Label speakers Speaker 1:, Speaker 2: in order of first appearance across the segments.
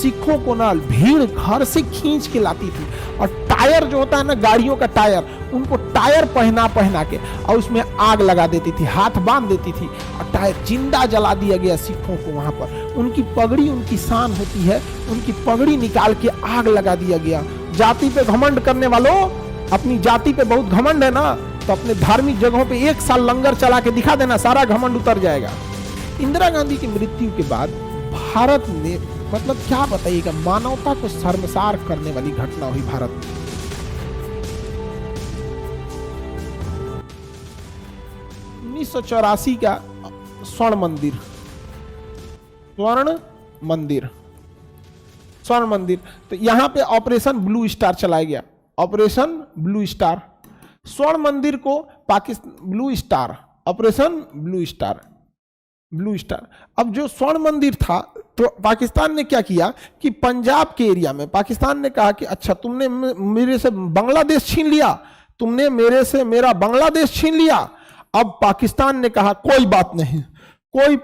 Speaker 1: सिखों को ना भीड़ घर से खींच के लाती थी, और टायर जो होता है ना गाड़ियों का टायर, उनको टायर पहना पहना के और उसमें आग लगा देती थी, हाथ बांध देती थी, और टायर जिंदा जला दिया गया सिखों को वहां पर। उनकी पगड़ी उनकी शान होती है, उनकी पगड़ी निकाल के आग लगा दिया गया। जाति पे घमंड करने वालों, अपनी जाति पे बहुत घमंड है ना, तो अपने धार्मिक जगहों पे 1 साल लंगर चला के दिखा देना, सारा घमंड उतर जाएगा। इंदिरा गांधी की मृत्यु के बाद भारत ने मतलब क्या बताइएगा, मानवता को शर्मसार करने वाली घटना हुई भारत में। उन्नीस 1984 का स्वर्ण मंदिर, तो यहां पे ऑपरेशन ब्लू स्टार चलाया गया, ऑपरेशन ब्लू स्टार। स्वर्ण मंदिर को पाकिस्तान ऑपरेशन ब्लू स्टार। अब जो स्वर्ण मंदिर था, तो पाकिस्तान ने क्या किया कि पंजाब के एरिया में पाकिस्तान ने कहा कि अच्छा तुमने मेरे से बांग्लादेश छीन लिया, तुमने मेरे से मेरा बांग्लादेश छीन लिया। अब पाकिस्तान ने कहा कोई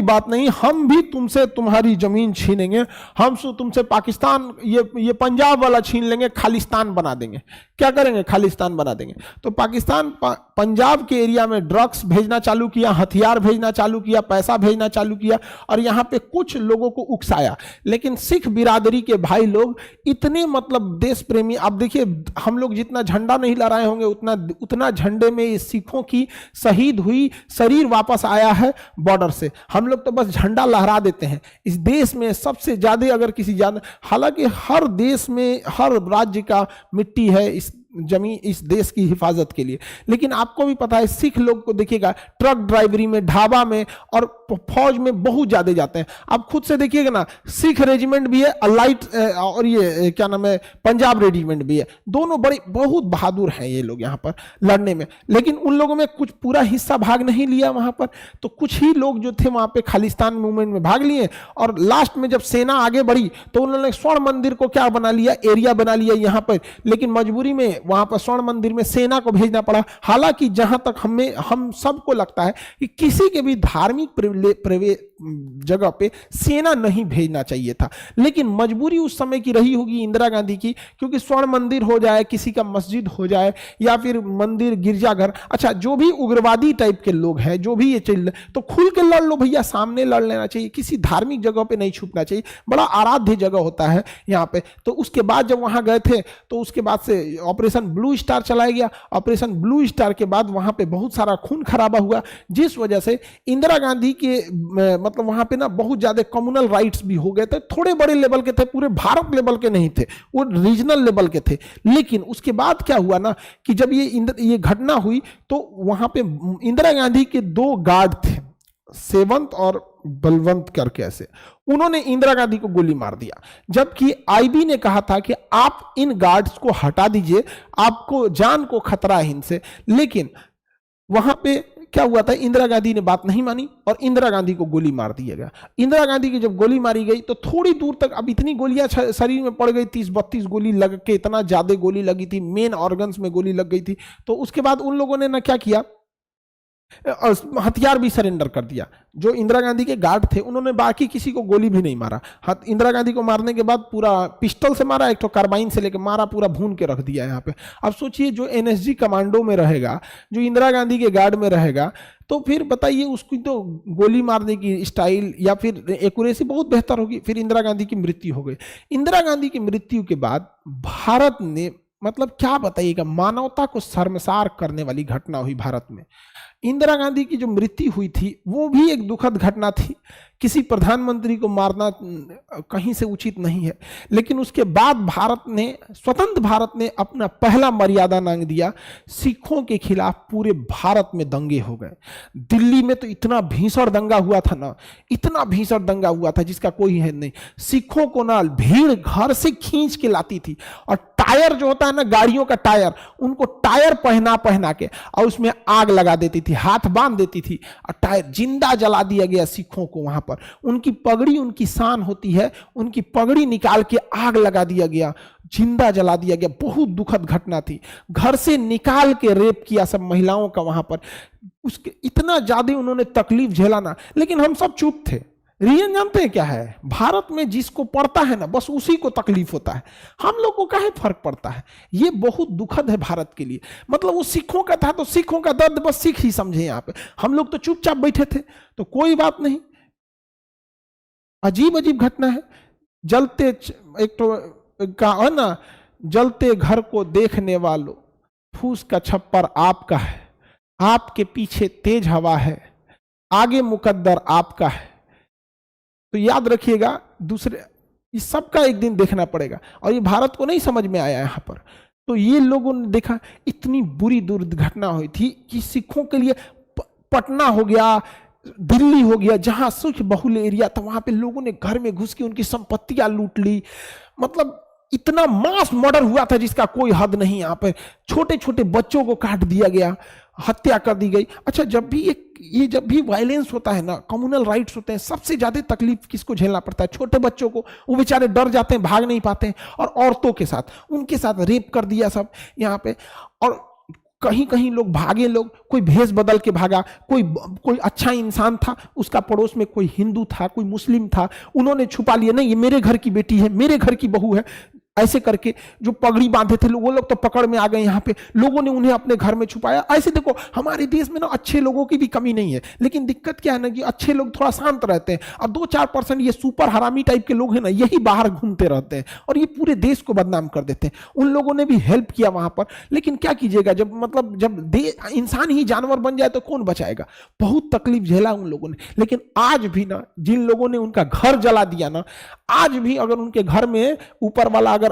Speaker 1: बात नहीं, हम भी तुमसे तुम्हारी जमीन छीनेंगे, हम तुमसे पाकिस्तान ये पंजाब वाला छीन लेंगे, खालिस्तान बना देंगे। क्या करेंगे? खालिस्तान बना देंगे। तो पाकिस्तान पंजाब के एरिया में ड्रग्स भेजना चालू किया, हथियार भेजना चालू किया, पैसा भेजना चालू किया, और यहाँ पे कुछ लोगों को उकसाया। लेकिन सिख बिरादरी के भाई लोग इतने मतलब देश प्रेमी, आप देखिए हम लोग जितना झंडा नहीं लहराए होंगे उतना झंडे में सिखों की शहीद हुई शरीर वापस आया है बॉर्डर से। हम लोग तो बस झंडा लहरा देते हैं। इस देश में सबसे ज्यादा अगर किसी ज्यादा, हालांकि हर देश में हर राज्य का मिट्टी है इस जमीन, इस देश की हिफाजत के लिए, लेकिन आपको भी पता है सिख लोग को देखिएगा ट्रक ड्राइवरी में, ढाबा में और फौज में बहुत ज्यादा जाते हैं। आप खुद से देखिएगा ना, सिख रेजिमेंट भी है, लाइट और ये क्या नाम है पंजाब रेजिमेंट भी है, दोनों बड़े बहुत बहादुर हैं ये लोग यहाँ पर लड़ने में। लेकिन उन लोगों में कुछ पूरा हिस्सा भाग नहीं लिया वहां पर, तो कुछ ही लोग जो थे वहां पे खालिस्तान मूवमेंट में भाग लिए, और लास्ट में जब सेना आगे बढ़ी तो उन्होंने स्वर्ण मंदिर को क्या बना लिया, एरिया बना लिया यहाँ पर। लेकिन मजबूरी में वहां पर स्वर्ण मंदिर में सेना को भेजना पड़ा। हालांकि जहां तक हम सबको लगता है कि किसी के भी धार्मिक जगह पे सेना नहीं भेजना चाहिए था, लेकिन मजबूरी उस समय की रही होगी इंदिरा गांधी की, क्योंकि स्वर्ण मंदिर हो जाए, किसी का मस्जिद हो जाए, या फिर मंदिर गिरजाघर, अच्छा जो भी उग्रवादी टाइप के लोग हैं, जो भी ये चल, तो खुल के लड़ लो भैया, सामने लड़ लेना चाहिए, किसी धार्मिक जगह पे नहीं छुपना चाहिए। बड़ा आराध्य जगह होता है यहाँ पे। तो उसके बाद जब वहां गए थे, तो उसके बाद से ऑपरेशन ब्लू स्टार चलाया गया। ऑपरेशन ब्लू स्टार के बाद वहां पे बहुत सारा खून खराबा हुआ, जिस वजह से इंदिरा गांधी के मतलब वहां पे ना बहुत ज्यादा कम्युनल राइट्स भी हो गए थे। थोड़े बड़े लेवल के थे, पूरे भारत लेवल के नहीं थे, वो रीजनल लेवल के थे। लेकिन उसके बाद क्या हुआ ना कि जब ये घटना हुई, तो वहां पे इंदिरा गांधी के 2 गार्ड थे, सेवंत और बलवंत करके, ऐसे उन्होंने इंदिरा गांधी को गोली मार दिया। जबकि आईबी ने कहा था कि आप इन गार्ड्स को हटा दीजिए, आपको जान को खतरा है इनसे। लेकिन वहां पे क्या हुआ था, इंदिरा गांधी ने बात नहीं मानी और इंदिरा गांधी को गोली मार दिया गया। इंदिरा गांधी की जब गोली मारी गई तो थोड़ी दूर तक, अब इतनी गोलियां शरीर में पड़ गई, 30-32 गोली लग के, इतना ज्यादा गोली लगी थी, मेन ऑर्गन्स में गोली लग गई थी। तो उसके बाद उन लोगों ने ना क्या किया, हथियार भी सरेंडर कर दिया। जो इंदिरा गांधी के गार्ड थे उन्होंने बाकी किसी को गोली भी नहीं मारा। इंदिरा गांधी को मारने के बाद पूरा पिस्टल से मारा, एक तो कार्बाइन से लेकर मारा, पूरा भून के रख दिया यहाँ पे। अब सोचिए जो एनएसजी कमांडो में रहेगा, जो इंदिरा गांधी के गार्ड में रहेगा, तो फिर बताइए उसकी तो गोली मारने की स्टाइल या फिर एक्यूरेसी बहुत बेहतर होगी। फिर इंदिरा गांधी की मृत्यु हो गई। इंदिरा गांधी की मृत्यु के बाद भारत ने मतलब क्या बताइएगा, मानवता को शर्मसार करने वाली घटना हुई भारत में। इंदिरा गांधी की जो मृत्यु हुई थी वो भी एक दुखद घटना थी। किसी प्रधानमंत्री को मारना कहीं से उचित नहीं है, लेकिन उसके बाद स्वतंत्र भारत ने अपना पहला मर्यादा नांग दिया। सिखों के खिलाफ पूरे भारत में दंगे हो गए। दिल्ली में तो इतना भीषण दंगा हुआ था ना, इतना भीषण दंगा हुआ था जिसका कोई है नहीं। सिखों को ना भीड़ घर से खींच के लाती थी, और टायर जो होता है ना गाड़ियों का टायर, उनको टायर पहना पहना के और उसमें आग लगा देती थी, हाथ बांध देती थी, और टायर जिंदा जला दिया गया सिखों को वहां पर। उनकी पगड़ी उनकी शान होती है, उनकी पगड़ी निकाल के आग लगा दिया गया, जिंदा जला दिया गया। बहुत दुखद घटना थी। घर से निकाल के रेप किया सब महिलाओं का वहां पर। उसके इतना ज्यादा उन्होंने तकलीफ झेला ना, लेकिन हम सब चुप थे। रीजन जानते हैं क्या है? भारत में जिसको पड़ता है ना बस उसी को तकलीफ होता है, हम लोग को काहे फर्क पड़ता है? ये बहुत दुखद है भारत के लिए। मतलब वो सिखों का था तो सिखों का दर्द बस सिख ही समझे। यहाँ पे हम लोग तो चुपचाप बैठे थे तो कोई बात नहीं। अजीब अजीब घटना है। जलते एक तो का है ना, जलते घर को देखने वालों फूस का छप्पर आपका है, आपके पीछे तेज हवा है, आगे मुकद्दर आपका है। तो याद रखिएगा, दूसरे इस सब का एक दिन देखना पड़ेगा। और ये भारत को नहीं समझ में आया यहाँ पर। तो ये लोगों ने देखा इतनी बुरी दुर्घटना हुई थी कि सिखों के लिए पटना हो गया, दिल्ली हो गया, जहां सिख बहुल एरिया था वहां पे लोगों ने घर में घुस के उनकी संपत्तियां लूट ली। मतलब इतना मास मर्डर हुआ था जिसका कोई हद नहीं। यहाँ पे छोटे छोटे बच्चों को काट दिया गया, हत्या कर दी गई। अच्छा, जब भी ये जब भी वायलेंस होता है ना, कम्युनल राइट्स होते हैं, सबसे ज्यादा तकलीफ किसको झेलना पड़ता है? छोटे बच्चों को। वो बेचारे डर जाते हैं, भाग नहीं पाते हैं। और औरतों के साथ, उनके साथ रेप कर दिया सब यहाँ पे। और कहीं कहीं लोग भागे, लोग कोई भेष बदल के भागा, कोई अच्छा इंसान था, उसका पड़ोस में कोई हिंदू था, कोई मुस्लिम था, उन्होंने छुपा लिया, नहीं ये मेरे घर की बेटी है, मेरे घर की बहू है, ऐसे करके जो पगड़ी बांधे थे लोग, वो लोग तो पकड़ में आ गए। यहाँ पे लोगों ने उन्हें अपने घर में छुपाया। ऐसे देखो, हमारे देश में ना अच्छे लोगों की भी कमी नहीं है, लेकिन दिक्कत क्या है ना कि अच्छे लोग थोड़ा शांत रहते हैं, और 2-4% ये सुपर हरामी टाइप के लोग हैं ना, यही बाहर घूमते रहते हैं और ये पूरे देश को बदनाम कर देते हैं। उन लोगों ने भी हेल्प किया वहां पर, लेकिन क्या कीजिएगा, जब इंसान ही जानवर बन जाए तो कौन बचाएगा? बहुत तकलीफ झेला उन लोगों ने। लेकिन आज भी ना, जिन लोगों ने उनका घर जला दिया ना, आज भी अगर उनके घर में ऊपर वाला अगर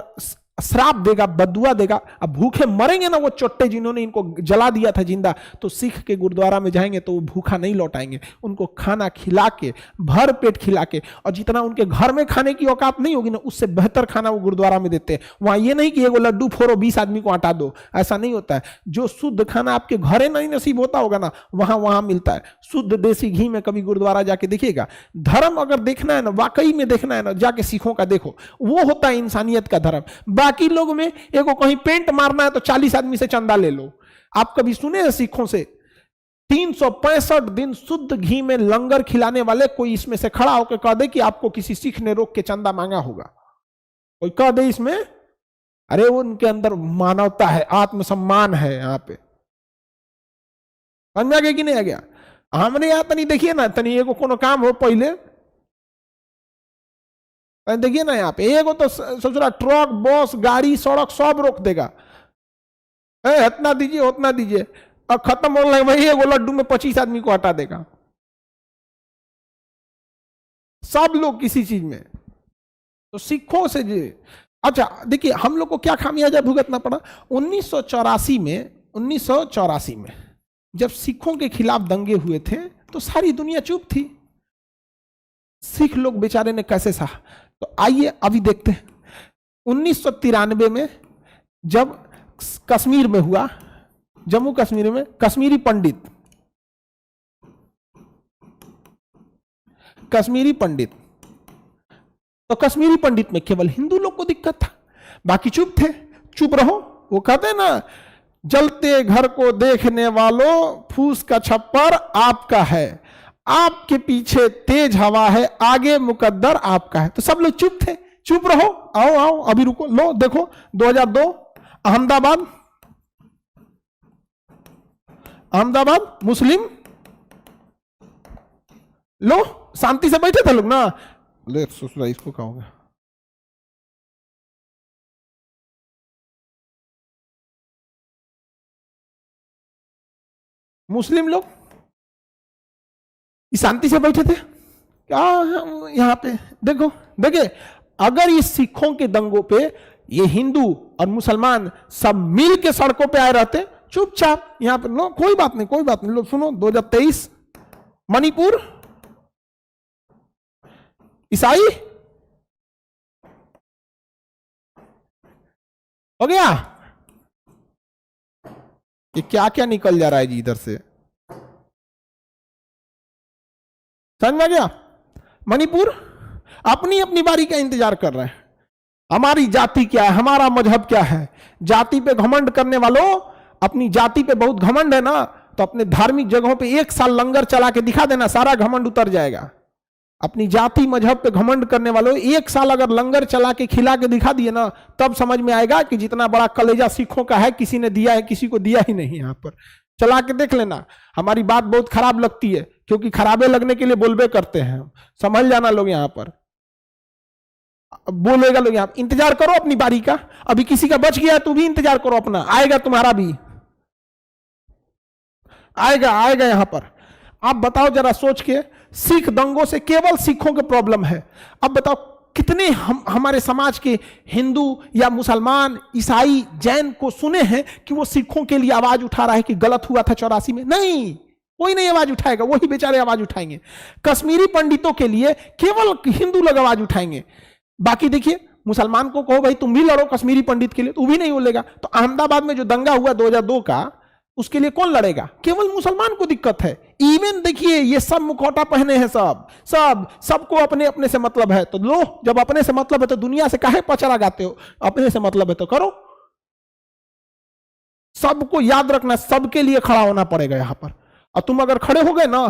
Speaker 1: श्राप देगा, बदुआ देगा, अब भूखे मरेंगे ना वो चोट्टे जिन्होंने इनको जला दिया था जिंदा, तो सिख के गुरुद्वारा में जाएंगे तो वो भूखा नहीं लौट आएंगे। उनको खाना खिला के, भर पेट खिला के, और जितना उनके घर में खाने की औकात नहीं होगी ना, उससे बेहतर खाना वो गुरुद्वारा में देते हैं। वहां ये नहीं कि एगो लड्डू फोड़ो 20 आदमी को आटा दो, ऐसा नहीं होता है। जो शुद्ध खाना आपके घरे नहीं नसीब होता होगा ना, वहां मिलता है। शुद्ध देसी घी में कभी गुरुद्वारा जाके देखिएगा। धर्म अगर देखना है ना, वाकई में देखना है ना, जाके सिखों का देखो, वो होता है इंसानियत का धर्म। बाकी लोग में एगो कहीं पेंट मारना है तो 40 आदमी से चंदा ले लो। आप कभी सुने हैं सिखों से 365 दिन शुद्ध घी में लंगर खिलाने वाले कोई इसमें से खड़ा होकर कह दे कि आपको किसी सिख ने रोक के चंदा मांगा होगा? कोई कह दे इसमें? अरे वो उनके अंदर मानवता है, आत्मसम्मान है। यहाँ पे समझ गया कि नहीं आ गया? हमने यहाँ तनी देखिए ना, तनी एगो कोनो काम हो पहले देखिए ना, यहाँ पे एगो तो सोच रहा ट्रक, बस, गाड़ी, सड़क सब रोक देगा, इतना दीजिए उतना दीजिए, और खत्म होने लगे वही एगो लड्डू में 25 आदमी को हटा देगा। सब लोग किसी चीज में। तो सिखों से जी, अच्छा देखिए हम लोग को क्या खामियाजा भुगतना पड़ा 1984 में जब सिखों के खिलाफ दंगे हुए थे तो सारी दुनिया चुप थी। सिख लोग बेचारे ने कैसे सहा? तो आइए अभी देखते हैं 1993 में जब कश्मीर में हुआ, जम्मू कश्मीर में कश्मीरी पंडित तो कश्मीरी पंडित में केवल हिंदू लोग को दिक्कत था, बाकी चुप थे। चुप रहो, वो कहते हैं ना, जलते घर को देखने वालों फूस का छप्पर आपका है, आपके पीछे तेज हवा है, आगे मुकद्दर आपका है। तो सब लोग चुप थे। चुप रहो, आओ आओ अभी रुको, लो देखो 2002 अहमदाबाद मुस्लिम, लो शांति से बैठे थे लोग ना। ले ससुरा इसको कहोगे, मुस्लिम लोग शांति से बैठे थे। क्या यहाँ पे देखो, देखिए अगर इस सिखों के दंगों पे ये हिंदू और मुसलमान सब मिल के सड़कों पे आए रहते चुपचाप, यहाँ पे लो कोई बात नहीं, कोई बात नहीं, लो सुनो 2023 मणिपुर ईसाई हो गया। ये क्या क्या निकल जा रहा है जी इधर से, समझ में गया? मणिपुर अपनी अपनी बारी का इंतजार कर रहे हैं। हमारी जाति क्या है, हमारा मजहब क्या है। जाति पे घमंड करने वालों, अपनी जाति पे बहुत घमंड है ना, तो अपने धार्मिक जगहों पे 1 साल लंगर चला के दिखा देना, सारा घमंड उतर जाएगा। अपनी जाति मजहब पे घमंड करने वालों, 1 साल अगर लंगर चला के खिला के दिखा दिए ना, तब समझ में आएगा कि जितना बड़ा कलेजा सिखों का है, किसी ने दिया है, किसी को दिया ही नहीं। यहां पर चला के देख लेना। हमारी बात बहुत खराब लगती है, क्योंकि खराबे लगने के लिए बोलबे करते हैं, समझ जाना लोग। यहां पर बोलेगा लोग, यहां इंतजार करो अपनी बारी का। अभी किसी का बच गया तो भी इंतजार करो अपना, आएगा तुम्हारा भी, आएगा आएगा यहां पर। आप बताओ जरा सोच के, सिख दंगों से केवल सिखों के प्रॉब्लम है। अब बताओ कितने हमारे समाज के हिंदू या मुसलमान, ईसाई, जैन को सुने हैं कि वो सिखों के लिए आवाज उठा रहा है कि गलत हुआ था 84 में? नहीं, कोई नहीं आवाज उठाएगा, वही बेचारे आवाज उठाएंगे। कश्मीरी पंडितों के लिए केवल हिंदू लोग आवाज उठाएंगे। बाकी देखिए, मुसलमान को कहो भाई तुम भी लड़ो कश्मीरी पंडित के लिए, तो भी नहीं बोलेगा। तो अहमदाबाद में जो दंगा हुआ 2002 का, उसके लिए कौन लड़ेगा? केवल मुसलमान को दिक्कत है। इवन देखिए, ये सब मुखौटा पहने हैं, सबको अपने अपने से मतलब है। तो लो, जब अपने से मतलब है तो दुनिया से काहे पचड़ा गाते हो? अपने से मतलब है तो करो। सबको याद रखना, सबके लिए खड़ा होना पड़ेगा यहां पर। और तुम अगर खड़े हो गए ना,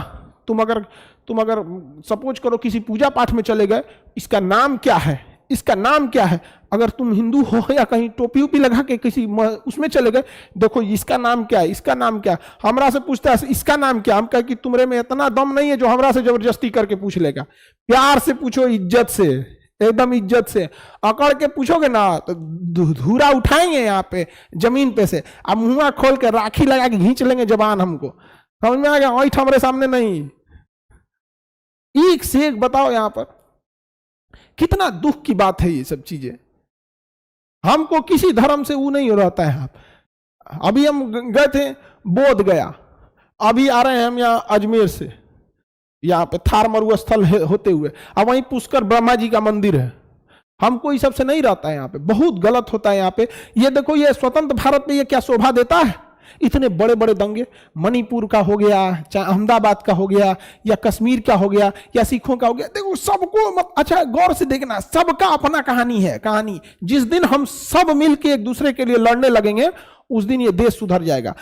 Speaker 1: तुम अगर सपोज करो किसी पूजा पाठ में चले गए, इसका नाम क्या है, इसका नाम क्या है, अगर तुम हिंदू हो या कहीं टोपी उपी लगा के किसी उसमें चले गए, देखो इसका नाम क्या है, इसका नाम क्या है, हमरा से पूछता है इसका नाम क्या, हम कहे कि तुम्हारे में इतना दम नहीं है जो हमरा से जबरदस्ती करके पूछ लेगा। प्यार से पूछो, इज्जत से, एकदम इज्जत से अकड़ के पूछोगे ना, तो धूरा उठाएंगे यहाँ पे जमीन पे से। अब मुंह खोल के राखी लगा के खींच लेंगे जबान, हमको समझ में आ गया? ऐठ हमारे सामने नहीं। एक से एक बताओ, यहां पर कितना दुख की बात है ये सब चीजें। हमको किसी धर्म से वो नहीं रहता है। अभी हम गए थे बोध गया, अभी आ रहे हैं हम यहाँ अजमेर से, यहाँ पे थार मरु स्थल होते हुए, अब वहीं पुष्कर ब्रह्मा जी का मंदिर है। हमको इस सबसे नहीं रहता है, यहाँ पे बहुत गलत होता है। यहाँ पे ये देखो, ये स्वतंत्र भारत में ये क्या शोभा देता है? इतने बड़े बड़े दंगे, मणिपुर का हो गया, चाहे अहमदाबाद का हो गया, या कश्मीर का हो गया, या सिखों का हो गया। देखो सबको अच्छा गौर से देखना, सबका अपना कहानी है। कहानी जिस दिन हम सब मिलके एक दूसरे के लिए लड़ने लगेंगे, उस दिन ये देश सुधर जाएगा।